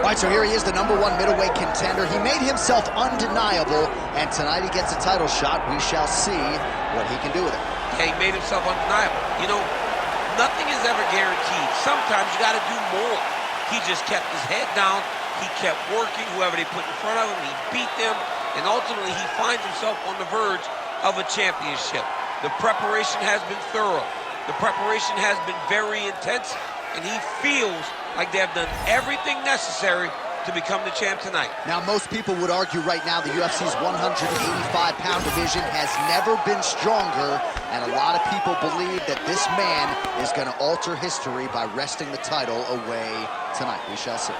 All right, so here he is, the #1 middleweight contender. He made himself undeniable, and tonight he gets a title shot. We shall see what he can do with it. Yeah, he made himself undeniable. You know, nothing is ever guaranteed. Sometimes you got to do more. He just kept his head down. He kept working. Whoever they put in front of him, he beat them, and ultimately he finds himself on the verge of a championship. The preparation has been thorough. The preparation has been very intense, and he feels like they have done everything necessary to become the champ tonight. Now, most people would argue right now the UFC's 185-pound division has never been stronger, and a lot of people believe that this man is going to alter history by wresting the title away tonight. We shall see.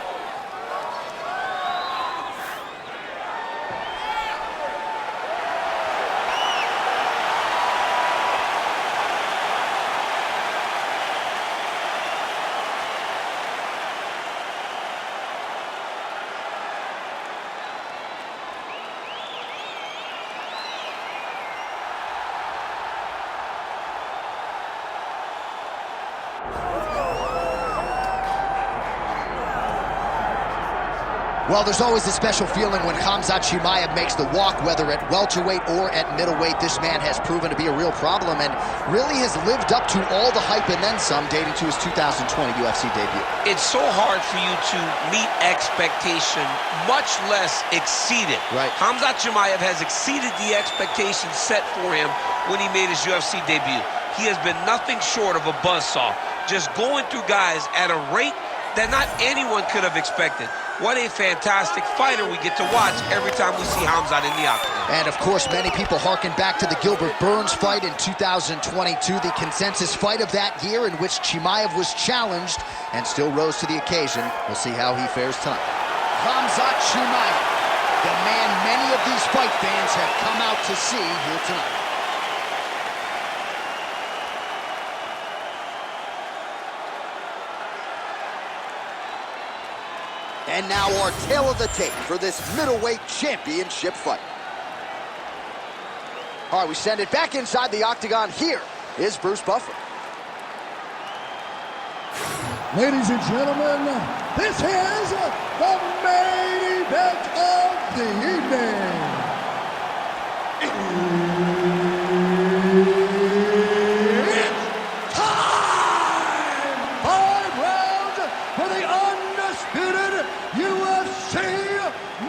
Well, there's always a special feeling when Khamzat Chimaev makes the walk, whether at welterweight or at middleweight. This man has proven to be a real problem and really has lived up to all the hype and then some, dating to his 2020 UFC debut. It's so hard for you to meet expectation, much less exceed it. Right. Khamzat Chimaev has exceeded the expectations set for him when he made his UFC debut. He has been nothing short of a buzzsaw, just going through guys at a rate that not anyone could have expected. What a fantastic fighter we get to watch every time we see Khamzat in the octagon. And of course, many people harken back to the Gilbert Burns fight in 2022, the consensus fight of that year in which Chimaev was challenged and still rose to the occasion. We'll see how he fares tonight. Khamzat Chimaev, the man many of these fight fans have come out to see here tonight. And now our tale of the tape for this middleweight championship fight. All right, we send it back inside the octagon. Here is Bruce Buffer. Ladies and gentlemen, this is the main event of the evening. It's time! 5 rounds for the undisputed UFC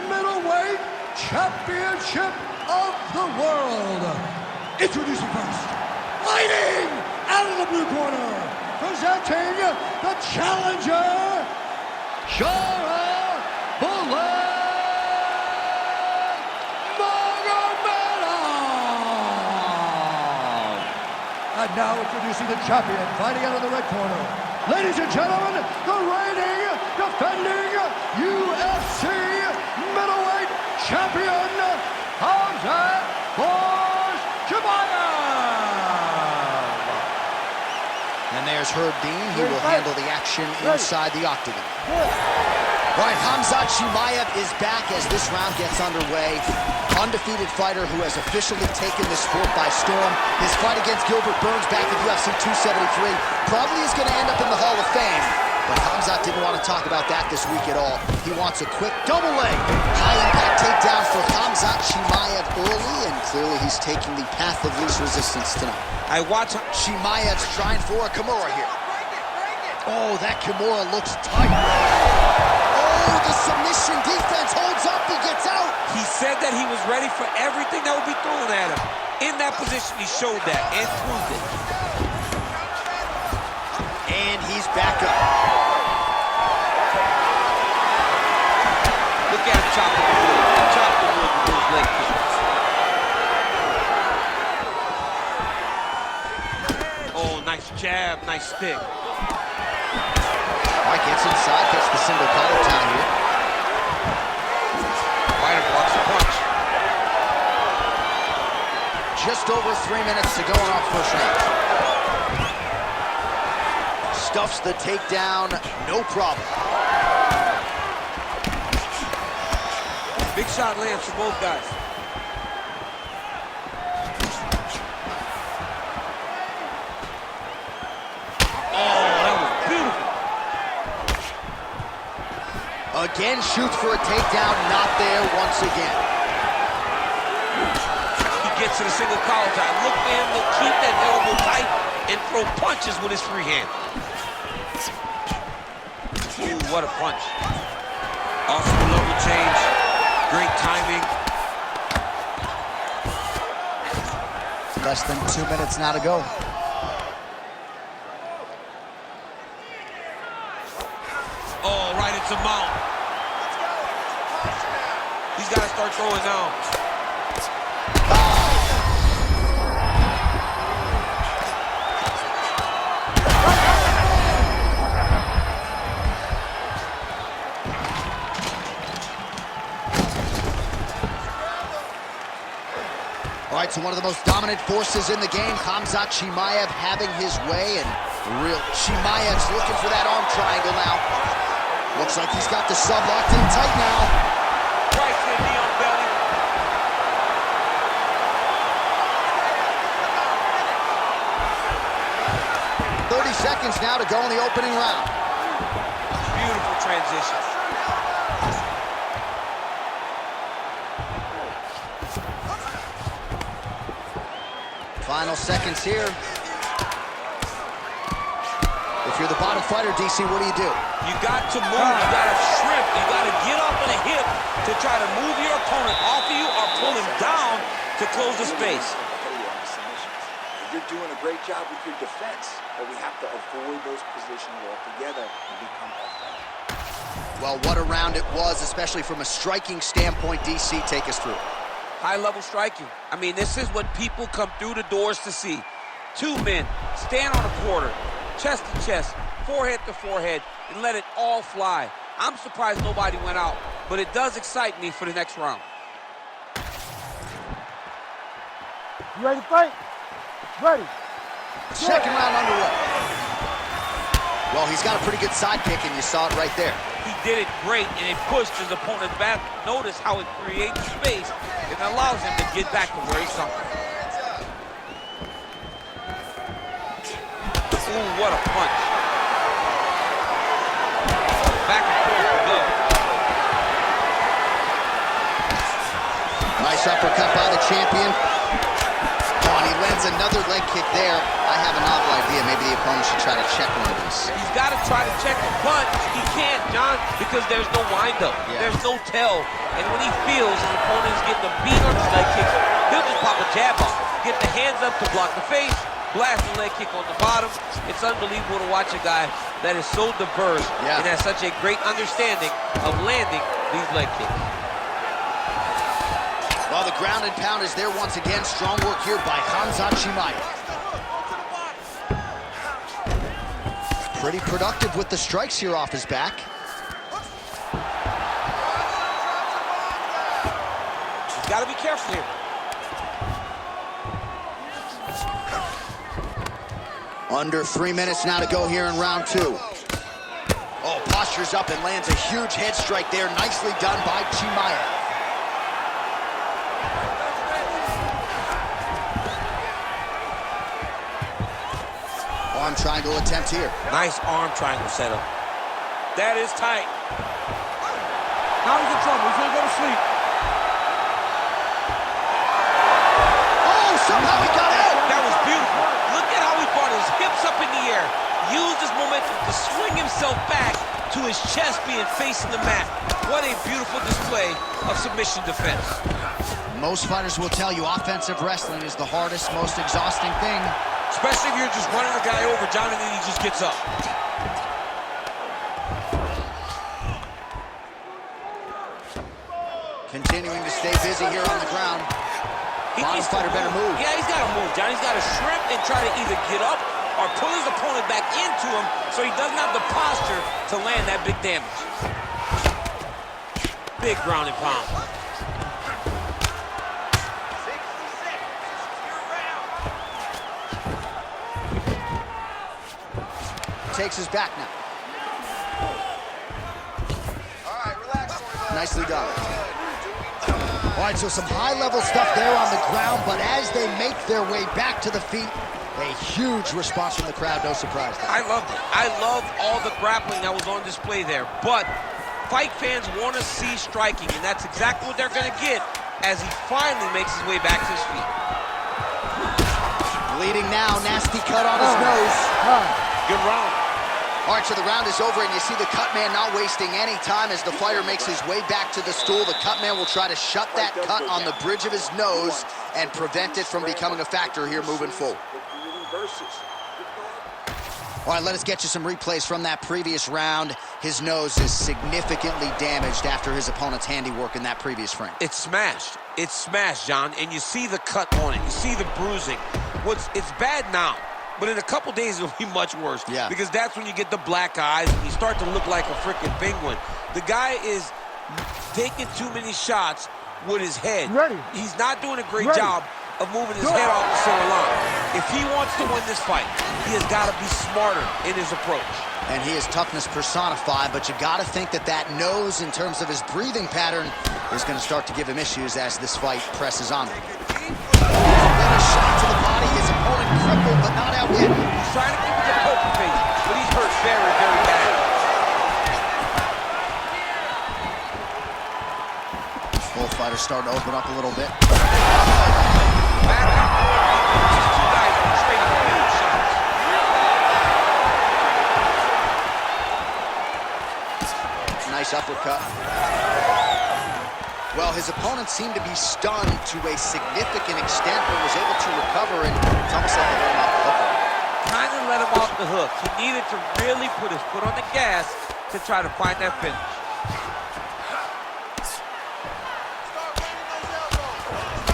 middleweight championship of the world. Introducing first, fighting out of the blue corner, presenting the challenger, Sharaputdin Magomedov. And now introducing the champion, fighting out of the red corner. Ladies and gentlemen, the reigning, defending UFC middleweight champion, Khamzat Chimaev. And there's Herb Dean. He will handle the action inside the octagon. All right, Khamzat Chimaev is back as this round gets underway. Undefeated fighter who has officially taken this sport by storm. His fight against Gilbert Burns back at UFC 273 probably is going to end up in the Hall of Fame. But Khamzat didn't want to talk about that this week at all. He wants a quick double leg. High-impact takedown for Khamzat Chimaev early, and clearly he's taking the path of least resistance tonight. I watch Chimaev's trying for a Kimura here. Oh, that Kimura looks tight. Oh, the submission defense holds up. He gets out. He said that he was ready for everything that would be thrown at him. In that position, he showed that and proved it. And he's back up. Look at him chopping the wood. He chopped the wood with those leg kicks. Oh, nice jab, nice stick. All right, gets inside, gets the single collar tie here. Fighter blocks the punch. Just over 3 minutes to go in our first round. Stuffs the takedown, no problem. Big shot lands for both guys. Again, shoots for a takedown, not there once again. He gets to the single collar tie. Look for him to keep that elbow tight and throw punches with his free hand. Ooh, what a punch. Awesome level change. Great timing. Less than 2 minutes now to go. Oh, right into mount. He's got to start throwing now. All right, so one of the most dominant forces in the game, Khamzat Chimaev having his way, and Chimaev's looking for that arm triangle now. Looks like he's got the sub locked in tight now. Right to the knee on belly. Seconds now to go in the opening round. Beautiful transition. Final seconds here. If you're the bottom fighter, DC, what do? You got to move, you got to shrimp, you got to get up on a hip to try to move your opponent off of you or pull him down to close the space. You're doing a great job with your defense, but we have to avoid those positions altogether and become offensive. Well, what a round it was, especially from a striking standpoint. DC, take us through. High-level striking. I mean, this is what people come through the doors to see. Two men stand on a quarter, chest to chest, forehead to forehead, and let it all fly. I'm surprised nobody went out, but it does excite me for the next round. You ready to fight? Ready. Second round underway. Well, he's got a pretty good sidekick, and you saw it right there. He did it great, and it pushed his opponent back. Notice how it creates space and allows him to get back to where he's coming. Ooh, what a punch. Back and forth we go. Nice uppercut by the champion. Oh, and he lands another leg kick there. I have a novel idea. Maybe the opponent should try to check one of these. He's got to try to check the punch. He can't, John, because there's no windup. Yeah. There's no tell. And when he feels his opponent is getting a beat on his leg kicks, he'll just pop a jab off. Get the hands up to block the face, blast the leg kick on the bottom. It's unbelievable to watch a guy that is so diverse and has such a great understanding of landing these leg kicks. Well, the ground and pound is there once again. Strong work here by Khamzat Chimaev. Pretty productive with the strikes here off his back. He's got to be careful here. Under 3 minutes now to go here in round two. Oh, postures up and lands a huge head strike there. Nicely done by Chimaev. Arm triangle attempt here. Nice arm triangle setup. That is tight. Now he's in trouble. He's gonna go to sleep. Oh, somehow he got out. That was beautiful. Look at how he brought his hips up in the air. Used his momentum to swing himself back to his chest being facing the mat. What a beautiful display of submission defense. Most fighters will tell you offensive wrestling is the hardest, most exhausting thing. Especially if you're just running a guy over, John, and then he just gets up. Continuing to stay busy here on the ground. Bottom fighter better move. Yeah, he's got to move, John. He's got to shrimp and try to either get up or pull his opponent back into him so he doesn't have the posture to land that big damage. Big ground and pound. Takes his back now. All right, relax. Nicely done. All right, so some high-level stuff there on the ground, but as they make their way back to the feet, a huge response from the crowd, no surprise there. I loved it. I love all the grappling that was on display there, but fight fans want to see striking, and that's exactly what they're going to get as he finally makes his way back to his feet. Bleeding now, nasty cut on his nose. Good round. All right, so the round is over, and you see the cut man not wasting any time as the fighter makes his way back to the stool. The cut man will try to shut that cut on the bridge of his nose and prevent it from becoming a factor here moving forward. All right, let us get you some replays from that previous round. His nose is significantly damaged after his opponent's handiwork in that previous frame. It's smashed. It's smashed, John, and you see the cut on it. You see the bruising. It's bad now, but in a couple days it'll be much worse. Yeah. Because that's when you get the black eyes and you start to look like a freaking penguin. The guy is taking too many shots with his head. Ready. He's not doing a great Ready. job of moving his head off the center line. If he wants to win this fight, he has got to be smarter in his approach. And he is toughness personified, but you got to think that that nose, in terms of his breathing pattern, is going to start to give him issues as this fight presses on him. Then a shot to the body, his opponent crippled, but not out yet. He's trying to keep the poker face, but he's hurt very, very bad. Both fighters starting to open up a little bit. Back and forth. These two guys are trading huge shots. Nice uppercut. Well, his opponent seemed to be stunned to a significant extent, but was able to recover, and it's almost like they let him off the hook. Kind of let him off the hook. He needed to really put his foot on the gas to try to find that finish.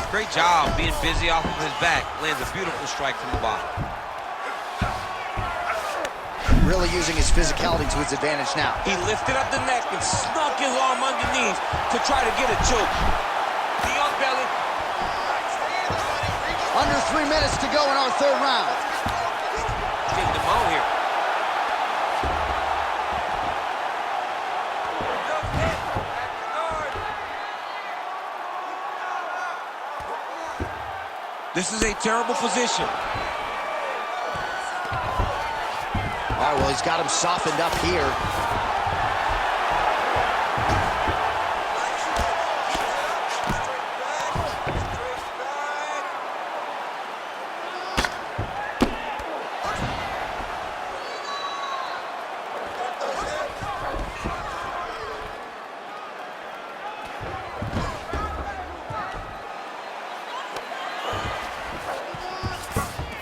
Great job being busy off of his back. Lands a beautiful strike from the bottom. Really using his physicality to his advantage now. He lifted up the neck and snuck his arm underneath to try to get a choke. The young belly. Under 3 minutes to go in our third round. Taking him out here. This is a terrible position. All right, well, he's got him softened up here.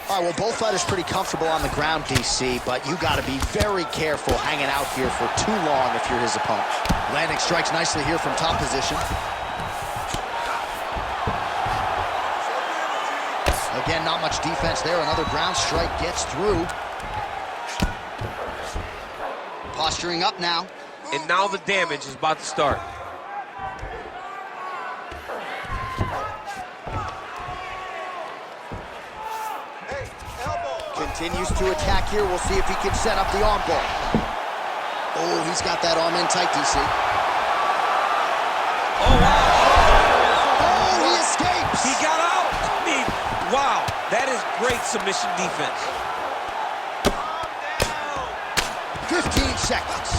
All right, well, both fighters pretty comfortable on the ground, DC, but you got to be very careful hanging out here for too long if you're his opponent. Landing strikes nicely here from top position. Again, not much defense there. Another ground strike gets through. Posturing up now. And now the damage is about to start. Continues to attack here. We'll see if he can set up the arm bar. Oh, he's got that arm in tight, DC. Oh, wow. Oh, he escapes. He got out. I mean, wow. That is great submission defense. 15 seconds.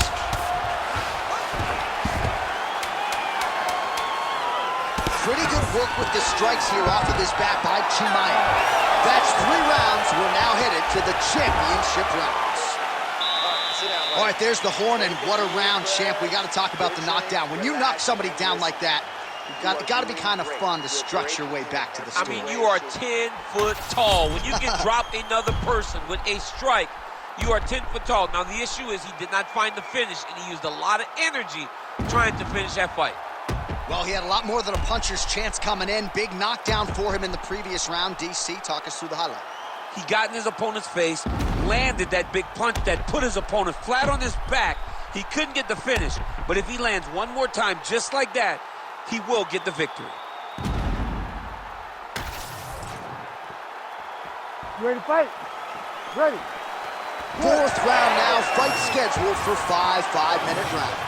Pretty good work with the strikes here off of his back by Chimaev. That's 3 rounds. We're now headed to the championship rounds. All right, there's the horn, and what a round, champ. We got to talk about the knockdown. When you knock somebody down like that, it got to be kind of fun to structure your way back to the stool. I mean, you are 10 foot tall. When you can drop another person with a strike, you are 10 foot tall. Now, the issue is he did not find the finish, and he used a lot of energy trying to finish that fight. Well, he had a lot more than a puncher's chance coming in. Big knockdown for him in the previous round. DC, talk us through the highlight. He got in his opponent's face, landed that big punch that put his opponent flat on his back. He couldn't get the finish, but if he lands one more time just like that, he will get the victory. You ready to fight? Ready. 4th round now. Fight scheduled for 5 5-minute rounds.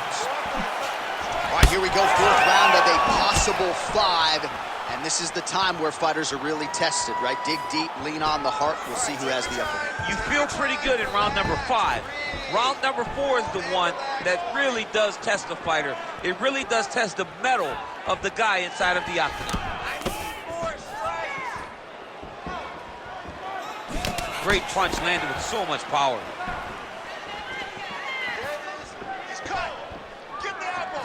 All right, here we go. 4th round of a possible possible 5. And this is the time where fighters are really tested, right? Dig deep, lean on the heart. We'll see who has the upper hand. You feel pretty good in round number 5. Round number 4 is the one that really does test the fighter. It really does test the mettle of the guy inside of the octagon. Great punch landed with so much power. He's cut. Get the elbow.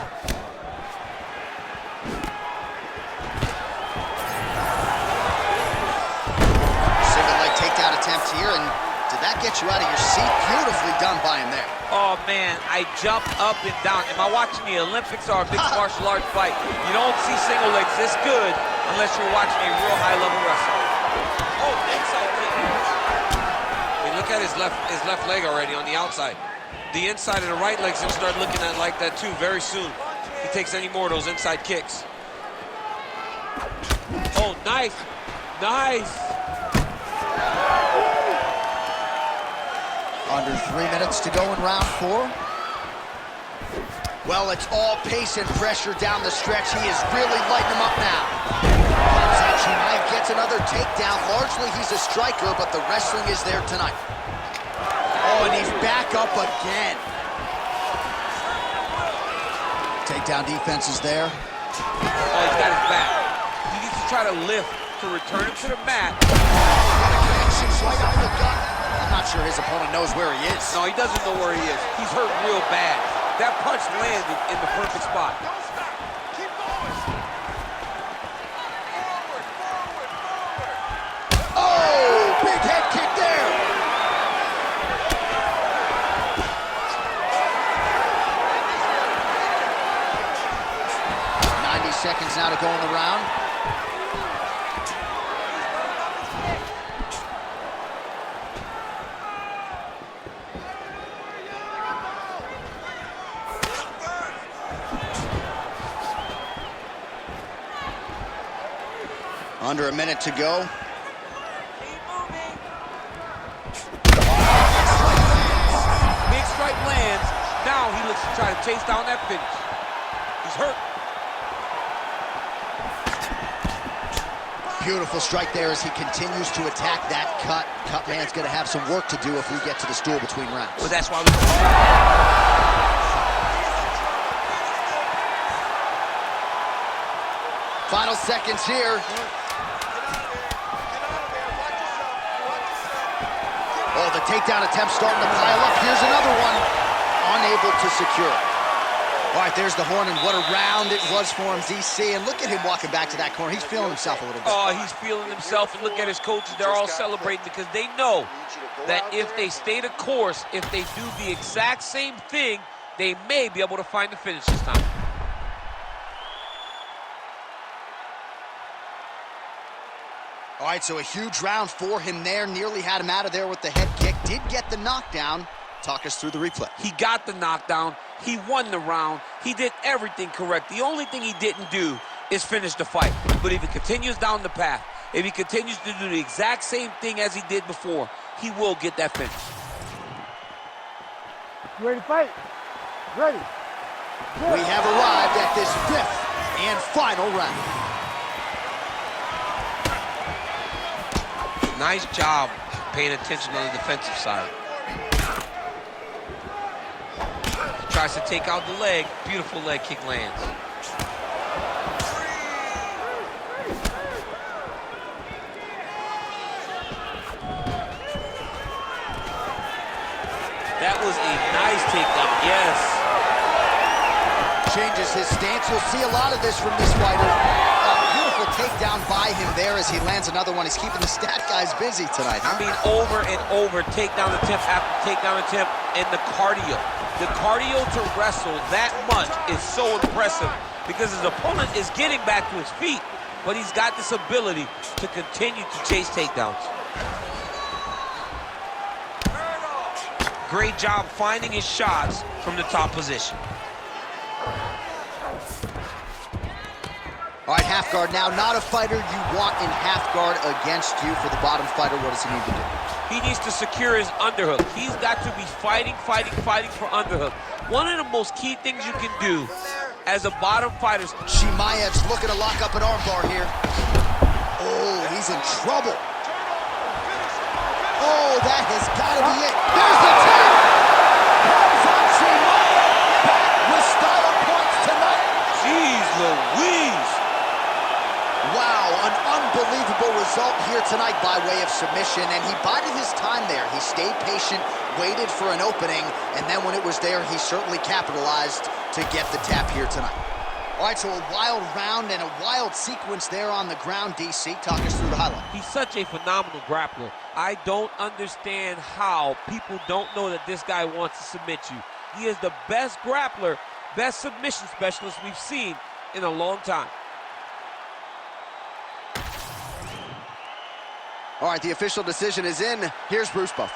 Single leg takedown attempt here, and did that get you out of your seat? Beautifully done by him there. Oh man, I jumped up and down. Am I watching the Olympics or a mixed martial arts fight? You don't see single legs this good unless you're watching a real high-level wrestler. Oh, inside kick. Look at his left leg already on the outside. The inside of the right leg's gonna start looking at like that too very soon. If he takes any more of those inside kicks. Oh, nice. Nice. Under 3 minutes to go in round 4. Well, it's all pace and pressure down the stretch. He is really lighting them up now. Khamzat Chimaev gets another takedown. Largely, he's a striker, but the wrestling is there tonight. Oh, and he's back up again. Takedown defense is there. Oh, he's got his back. He needs to try to lift to return him to the mat. Got a connection right up the gut. I'm not sure his opponent knows where he is. No, he doesn't know where he is. He's hurt real bad. That punch landed in the perfect spot. Don't stop. Keep going. Forward, forward, forward. Oh, big head kick there. Seconds now to go in the round. Under a minute to go. Big strike lands. Now he looks to try to chase down that finish. He's hurt. Beautiful strike there as he continues to attack that cut. Cut man's going to have some work to do if we get to the stool between rounds. But that's why we... Final seconds here. Oh, the takedown attempt starting to pile up. Here's another one. Unable to secure it. All right, there's the horn, and what a round it was for him, DC. And look at him walking back to that corner. He's feeling himself a little bit. Oh, he's feeling himself, and look at his coaches. They're all celebrating because they know that if they stay the course, if they do the exact same thing, they may be able to find the finish this time. All right, so a huge round for him there. Nearly had him out of there with the head kick. Did get the knockdown. Talk us through the replay. He got the knockdown. He won the round. He did everything correct. The only thing he didn't do is finish the fight. But if he continues down the path, if he continues to do the exact same thing as he did before, he will get that finish. You ready to fight? Ready. We have arrived at this 5th and final round. Nice job paying attention on the defensive side. Tries to take out the leg. Beautiful leg kick lands. That was a nice takedown, yes. Changes his stance. You'll see a lot of this from this fighter. Beautiful takedown by him there as he lands another one. He's keeping the stat guys busy tonight. I mean, over and over, takedown attempt after takedown attempt, and the cardio. The cardio to wrestle that much is so impressive because his opponent is getting back to his feet, but he's got this ability to continue to chase takedowns. Great job finding his shots from the top position. All right, half guard now. Not a fighter you want in half guard against you. For the bottom fighter, what does he need to do? He needs to secure his underhook. He's got to be fighting for underhook. One of the most key things you can do as a bottom fighter. Chimaev's looking to lock up an armbar here. Oh, he's in trouble. Oh, that has got to be it. There's the tap! Khamzat Chimaev back with style points tonight. Jeez Louise. Wow, an unbelievable result here tonight by way of submission, and he bided his time there. He stayed patient, waited for an opening, and then when it was there, he certainly capitalized to get the tap here tonight. All right, so a wild round and a wild sequence there on the ground. DC, talk us through the highlight. He's such a phenomenal grappler. I don't understand how people don't know that this guy wants to submit you. He is the best grappler, best submission specialist we've seen in a long time. All right, the official decision is in. Here's Bruce Buff.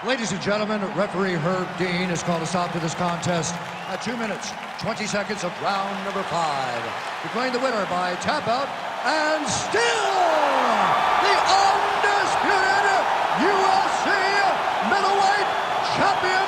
Ladies and gentlemen, referee Herb Dean has called a stop to this contest at 2 minutes, 20 seconds of round number 5. Declaring the winner by tap out, and still the undisputed UFC middleweight champion,